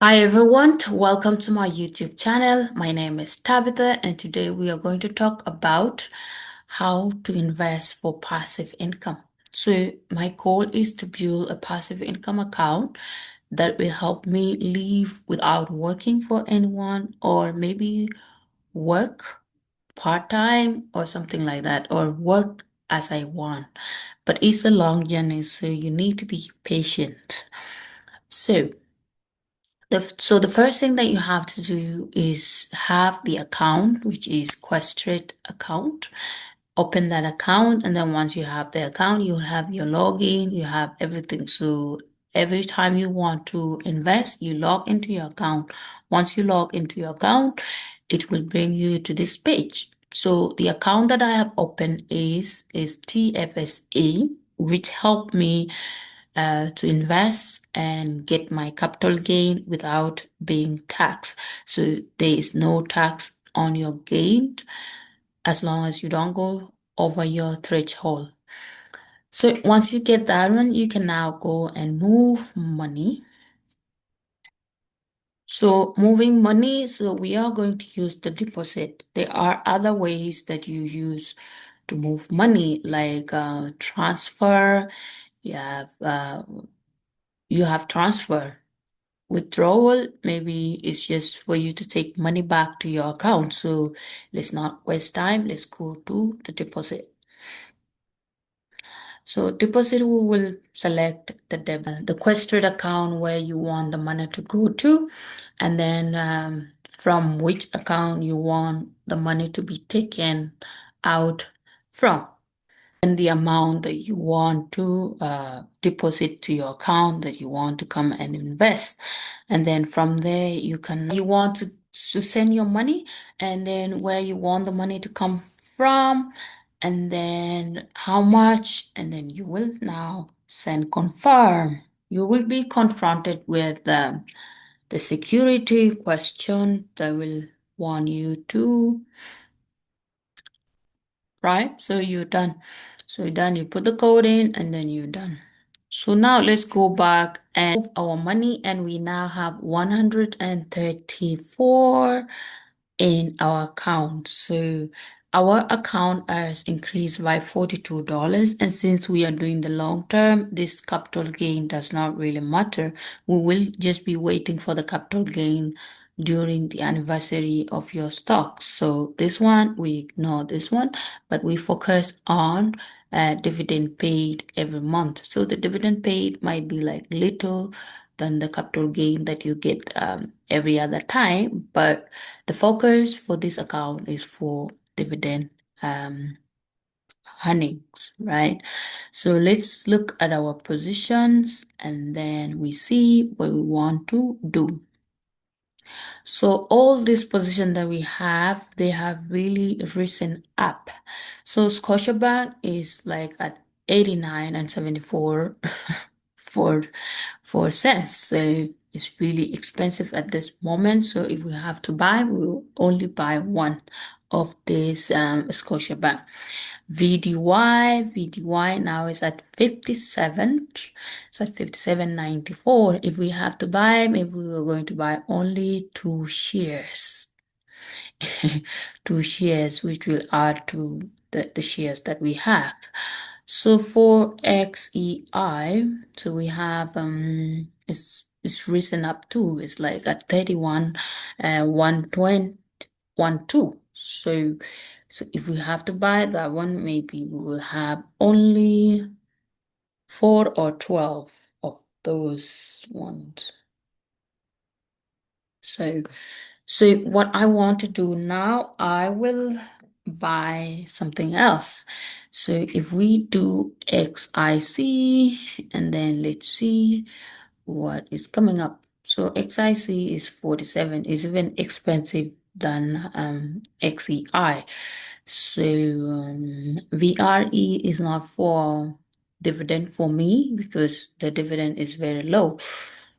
Hi everyone, welcome to my YouTube channel. My name is Tabitha, and today we are going to talk about how to invest for passive income. So, my goal is to build a passive income account that will help me live without working for anyone, or maybe work part-time or something like that, or work as I want. But it's a long journey, so you need to be patient. So, the first thing that you have to do is have the account, which is Questrade account. Open that account, and then once you have the account, you have your login, you have everything. So every time you want to invest, you log into your account. Once you log into your account, it will bring you to this page. So the account that I have opened is TFSA, which helped me to invest and get my capital gain without being taxed. So there is no tax on your gain as long as you don't go over your threshold. So once you get that one, you can now go and move money. So moving money, so we are going to use the deposit. There are other ways that you use to move money, like transfer. You have transfer. Withdrawal, maybe it's just for you to take money back to your account. So let's not waste time. Let's go to the deposit. So deposit, we will select the Questrade account where you want the money to go to, and then from which account you want the money to be taken out from, and the amount that you want to deposit to your account that you want to come and invest. And then from there, you want to send your money, and then where you want the money to come from, and then how much, and then you will now send confirm. You will be confronted with the security question that will want you to, right? So you're done. So you're done, you put the code in, and then you're done. So now let's go back and move our money, and we now have 134 in our account. So our account has increased by $42. And since we are doing the long term, this capital gain does not really matter. We will just be waiting for the capital gain during the anniversary of your stock. So this one, we ignore this one, but we focus on dividend paid every month. So the dividend paid might be like little than the capital gain that you get every other time, but the focus for this account is for dividend um, earnings, right? So let's look at our positions, and then we see what we want to do. So all these positions that we have, they have really risen up. So Scotiabank is like at 89 and 74 for 4 cents. So it's really expensive at this moment. So if we have to buy, we will only buy one of these Scotiabank. VDY now is at 57. It's at 57.94. If we have to buy, maybe we are going to buy only 2 shares. 2 shares, which will add to the shares that we have. So for XEI, so we have it's risen up too. It's like at 31, 120, 12. So if we have to buy that one, maybe we will have only 4 or 12 of those ones. So what I want to do now, I will buy something else. So if we do XIC, and then let's see what is coming up. So XIC is 47, is even expensive than XEI. So VRE is not for dividend for me because the dividend is very low.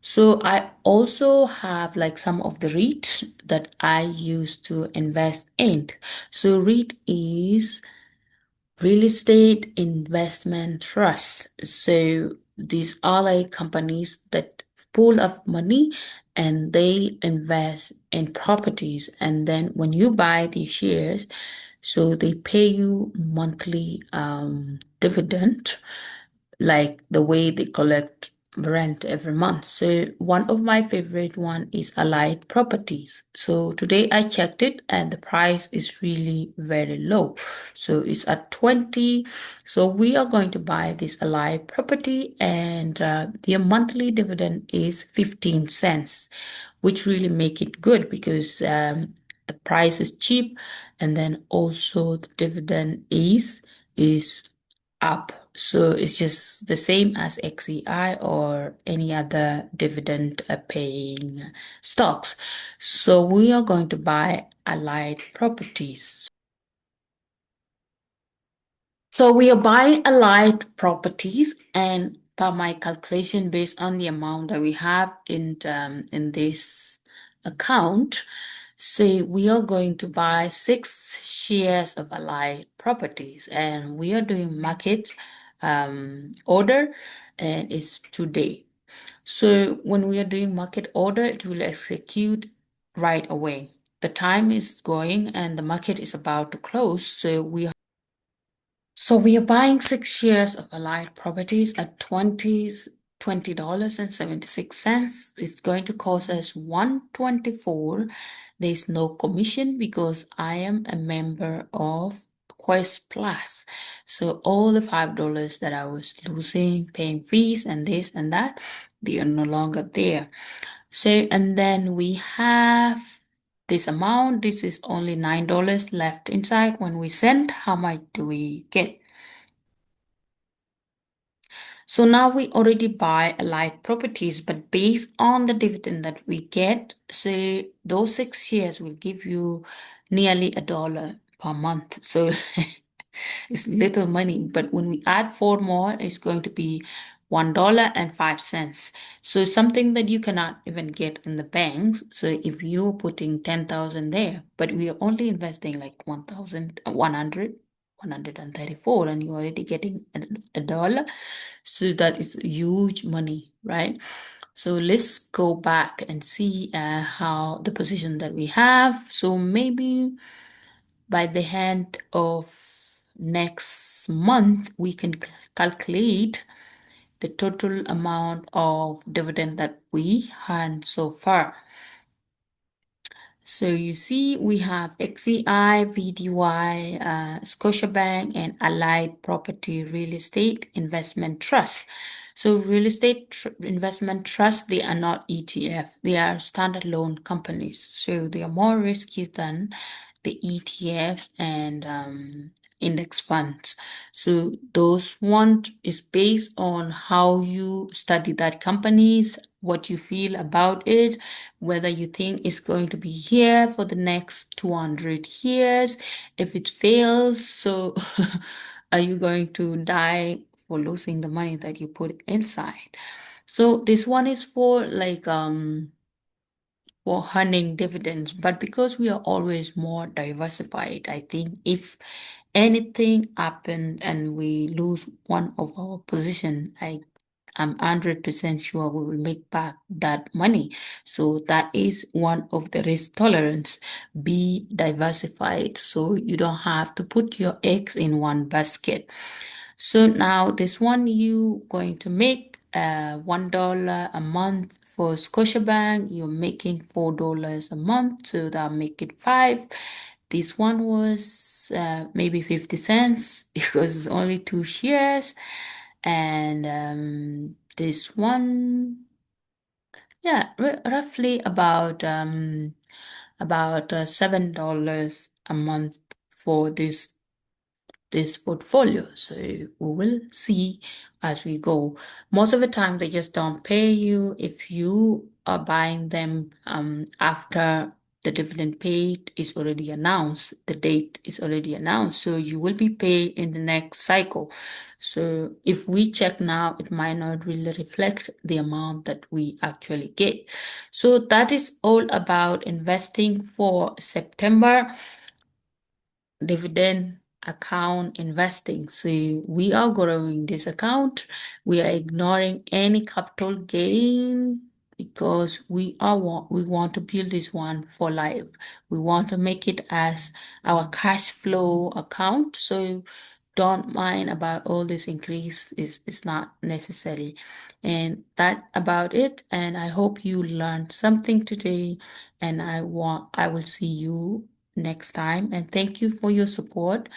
So I also have like some of the REIT that I use to invest in. So REIT is real estate investment trust. So these are like companies that pool of money and they invest in properties. And then when you buy these shares, so they pay you monthly dividend, like the way they collect rent every month. So one of my favorite one is Allied Properties. So today I checked it and the price is really very low. So it's at 20. So we are going to buy this Allied property and their monthly dividend is 15 cents, which really make it good because the price is cheap and then also the dividend is up. So it's just the same as XEI or any other dividend paying stocks. So we are going to buy Allied Properties. So we are buying Allied Properties, and per my calculation, based on the amount that we have in this account, say we are going to buy 6 shares of Allied Properties, and we are doing market order, and it's today. So when we are doing market order, it will execute right away. The time is going, and the market is about to close, so we are buying 6 shares of Allied Properties at $20.76. It's going to cost us 124. There's no commission because I am a member of Quest Plus. So all the $5 that I was losing, paying fees and this and that, they are no longer there. So and then we have this amount. This is only $9 left inside. When we send, how much do we get? So now we already buy Allied Properties, but based on the dividend that we get, so those 6 shares will give you nearly $1 per month. So it's little money, but when we add 4 more, it's going to be $1.05. So something that you cannot even get in the banks. So if you're putting 10,000 there, but we are only investing like 1,100, 134, and you're already getting a dollar. So that is huge money, right? So let's go back and see how the position that we have. So maybe by the end of next month, we can calculate the total amount of dividend that we earned so far. So you see, we have XEI, VDY, Scotiabank, and Allied Property Real Estate Investment Trust. So real estate investment trust, they are not ETF. They are standalone companies. So they are more risky than the ETF and index funds. So those one is based on how you study that companies, what you feel about it, whether you think it's going to be here for the next 200 years. If it fails, so are you going to die for losing the money that you put inside? So this one is for like for earning dividends, but because we are always more diversified, I think if anything happened and we lose one of our position, I'm 100% sure we will make back that money. So that is one of the risk tolerance. Be diversified so you don't have to put your eggs in one basket. So now this one you going to make $1 a month for Scotiabank. You're making $4 a month, so that make it five. This one was maybe 50 cents because it's only 2 shares, and this one, yeah, roughly about $7 a month for this portfolio. So we will see as we go. Most of the time, they just don't pay you if you are buying them after the dividend paid is already announced. The date is already announced. So you will be paid in the next cycle. So if we check now, it might not really reflect the amount that we actually get. So that is all about investing for September dividend account investing. So we are growing this account. We are ignoring any capital gain because we want to build this one for life. We want to make it as our cash flow account. So don't mind about all this increase is not necessary. And that's about it. And I hope you learned something today. And I will see you next time. And thank you for your support.